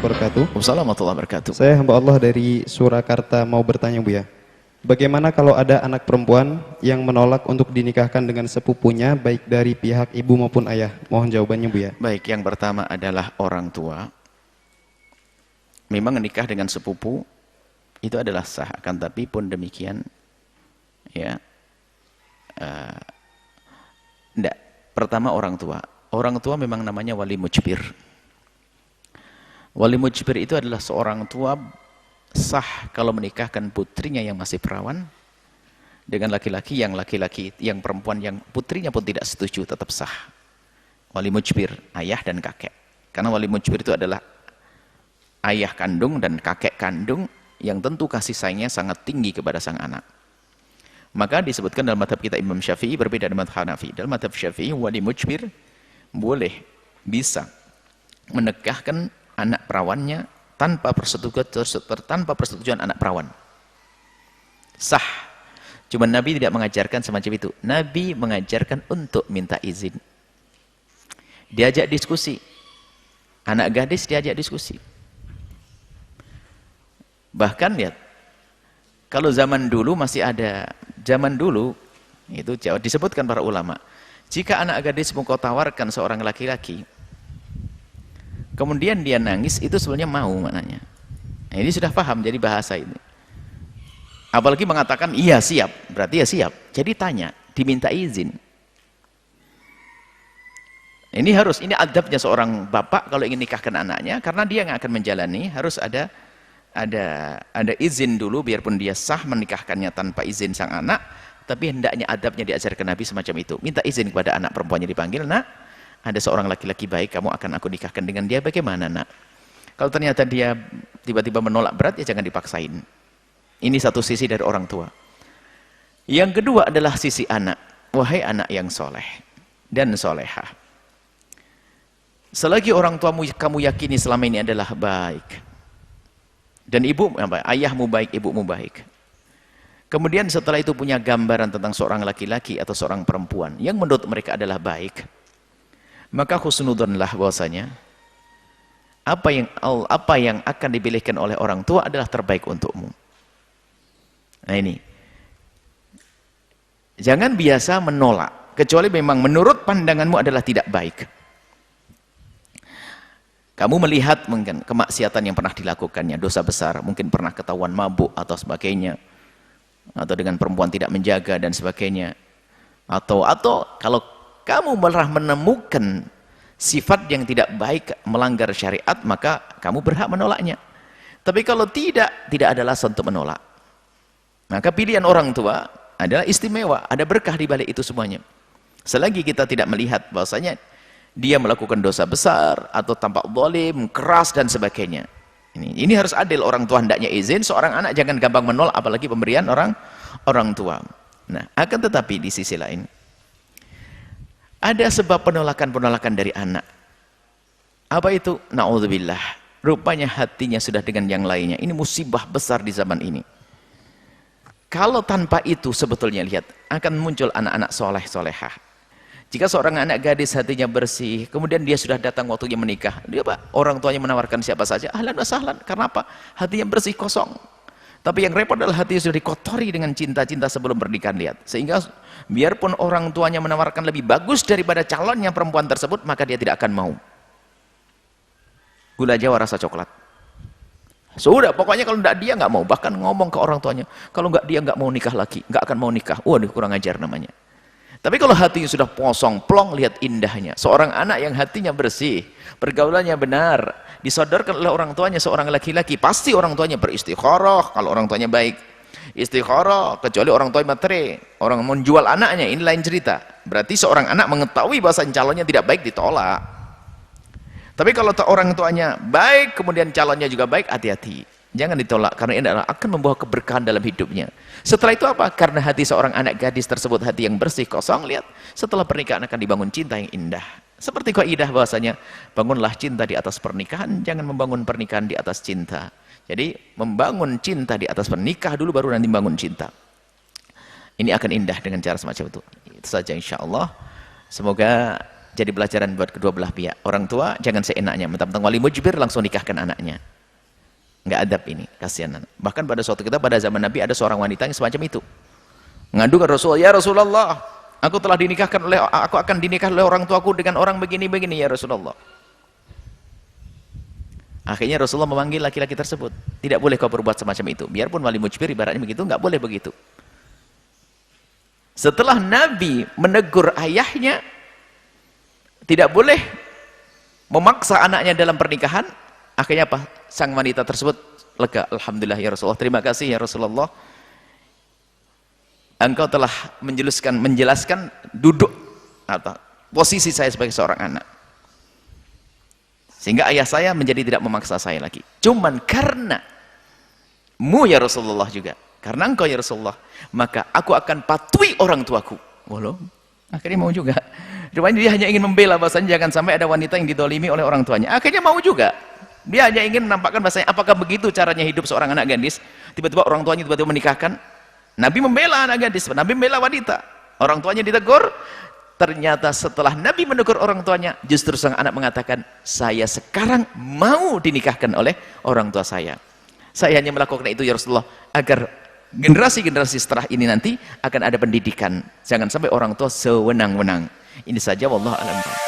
wabarakatuh. Wassalamualaikum warahmatullahi wabarakatuh. Saya hamba Allah dari Surakarta mau bertanya Bu ya. Bagaimana kalau ada anak perempuan yang menolak untuk dinikahkan dengan sepupunya baik dari pihak ibu maupun ayah? Mohon jawabannya Bu ya. Baik, yang pertama adalah orang tua. Memang nikah dengan sepupu itu adalah sah, akan tapi pun demikian ya. Enggak. Pertama orang tua. Orang tua memang namanya wali mujbir. Wali mujbir itu adalah seorang tua sah kalau menikahkan putrinya yang masih perawan dengan laki-laki yang perempuan yang putrinya pun tidak setuju, tetap sah. Wali mujbir, ayah dan kakek. Karena wali mujbir itu adalah ayah kandung dan kakek kandung yang tentu kasih sayangnya sangat tinggi kepada sang anak. Maka disebutkan dalam mazhab kita Imam Syafi'i berbeda dengan mazhab Hanafi. Dalam mazhab Syafi'i wali mujbir boleh, bisa menekahkan anak perawannya tanpa persetujuan anak perawan. Sah. Cuma Nabi tidak mengajarkan semacam itu. Nabi mengajarkan untuk minta izin. Diajak diskusi. Anak gadis diajak diskusi. Bahkan lihat, kalau zaman dulu masih ada, zaman dulu itu disebutkan para ulama, jika anak gadis mau kau tawarkan seorang laki-laki, kemudian dia nangis, itu sebenarnya mau maknanya. Nah, ini sudah paham jadi bahasa ini. Apalagi mengatakan iya siap, berarti ya siap. Jadi tanya, diminta izin. Ini harus, ini adabnya seorang bapak kalau ingin nikahkan anaknya, karena dia yang akan menjalani, harus ada izin dulu, biarpun dia sah menikahkannya tanpa izin sang anak, tapi hendaknya adabnya diajarkan Nabi semacam itu. Minta izin kepada anak perempuannya, dipanggil, nak, ada seorang laki-laki baik, kamu akan aku nikahkan dengan dia, bagaimana nak? Kalau ternyata dia tiba-tiba menolak berat, ya jangan dipaksain. Ini satu sisi dari orang tua. Yang kedua adalah sisi anak. Wahai anak yang soleh dan solehah, selagi orang tuamu kamu yakini selama ini adalah baik, dan ayahmu baik, ibumu baik, kemudian setelah itu punya gambaran tentang seorang laki-laki atau seorang perempuan yang menurut mereka adalah baik, maka husnudzonlah bahwasanya apa yang akan dipilihkan oleh orang tua adalah terbaik untukmu. Nah ini, jangan biasa menolak kecuali memang menurut pandanganmu adalah tidak baik. Kamu melihat mungkin kemaksiatan yang pernah dilakukannya, dosa besar, mungkin pernah ketahuan mabuk atau sebagainya, atau dengan perempuan tidak menjaga dan sebagainya, atau kalau kamu malah menemukan sifat yang tidak baik, melanggar syariat, maka kamu berhak menolaknya. Tapi kalau tidak ada alasan untuk menolak. Maka pilihan orang tua adalah istimewa, ada berkah di balik itu semuanya. Selagi kita tidak melihat bahwasanya dia melakukan dosa besar atau tampak zalim, keras dan sebagainya. Ini harus adil, orang tua hendaknya izin, seorang anak jangan gampang menolak apalagi pemberian orang tua. Nah, akan tetapi di sisi lain ada sebab penolakan dari anak. Apa itu? Na'udzubillah. Rupanya hatinya sudah dengan yang lainnya. Ini musibah besar di zaman ini. Kalau tanpa itu sebetulnya lihat akan muncul anak-anak soleh-solehah. Jika seorang anak gadis hatinya bersih, kemudian dia sudah datang waktunya menikah, dia orang tuanya menawarkan siapa saja, ahlan wa sahlan. Karena apa? Hatinya bersih, kosong. Tapi yang repot adalah hatinya sudah dikotori dengan cinta-cinta sebelum pernikahan, lihat. Sehingga biarpun orang tuanya menawarkan lebih bagus daripada calonnya perempuan tersebut, maka dia tidak akan mau. Gula Jawa rasa coklat. Sudah, pokoknya kalau tidak dia nggak mau. Bahkan ngomong ke orang tuanya, kalau nggak dia nggak mau nikah lagi, nggak akan mau nikah. Waduh, kurang ajar namanya. Tapi kalau hatinya sudah kosong, plong, lihat indahnya. Seorang anak yang hatinya bersih, pergaulannya benar, disodorkan oleh orang tuanya seorang laki-laki, pasti orang tuanya beristikharah kalau orang tuanya baik. Istikharah, kecuali orang tuanya matre, orang menjual anaknya, ini lain cerita. Berarti seorang anak mengetahui bahasa calonnya tidak baik, ditolak. Tapi kalau orang tuanya baik, kemudian calonnya juga baik, hati-hati. Jangan ditolak, karena ini akan membawa keberkahan dalam hidupnya. Setelah itu apa? Karena hati seorang anak gadis tersebut hati yang bersih, kosong, lihat. Setelah pernikahan akan dibangun cinta yang indah. Seperti kaidah bahwasanya, bangunlah cinta di atas pernikahan, jangan membangun pernikahan di atas cinta. Jadi, membangun cinta di atas pernikah dulu, baru nanti membangun cinta. Ini akan indah dengan cara semacam itu. Itu saja insya Allah. Semoga jadi pelajaran buat kedua belah pihak. Orang tua jangan seenaknya, mentang-mentang wali mujbir langsung nikahkan anaknya. Nggak adab ini, kasihan anak. Bahkan pada suatu kita, pada zaman Nabi ada seorang wanita yang semacam itu. Ngadu ke Rasulullah, ya Rasulullah, aku akan dinikah oleh orang tuaku dengan orang begini-begini ya Rasulullah. Akhirnya Rasulullah memanggil laki-laki tersebut. Tidak boleh kau berbuat semacam itu. Biarpun wali mujbir ibaratnya begitu, nggak boleh begitu. Setelah Nabi menegur ayahnya, tidak boleh memaksa anaknya dalam pernikahan. Akhirnya apa? Sang wanita tersebut lega. Alhamdulillah ya Rasulullah. Terima kasih ya Rasulullah. Engkau telah menjelaskan duduk atau posisi saya sebagai seorang anak. Sehingga ayah saya menjadi tidak memaksa saya lagi. Cuman karena mu ya Rasulullah juga. Karena engkau ya Rasulullah. Maka aku akan patuhi orang tuaku. Walau. Akhirnya mau juga. Rupanya dia hanya ingin membela bahasanya jangan sampai ada wanita yang didolimi oleh orang tuanya. Akhirnya mau juga. Dia hanya ingin menampakkan bahasanya apakah begitu caranya hidup seorang anak gadis. Tiba-tiba orang tuanya tiba-tiba menikahkan. Nabi membela anak gadis. Nabi membela wanita. Orang tuanya ditegur. Ternyata setelah Nabi menegur orang tuanya, justru sang anak mengatakan, saya sekarang mau dinikahkan oleh orang tua saya. Saya hanya melakukan itu ya Rasulullah, agar generasi-generasi setelah ini nanti akan ada pendidikan. Jangan sampai orang tua sewenang-wenang. Ini saja, wallahu a'lam.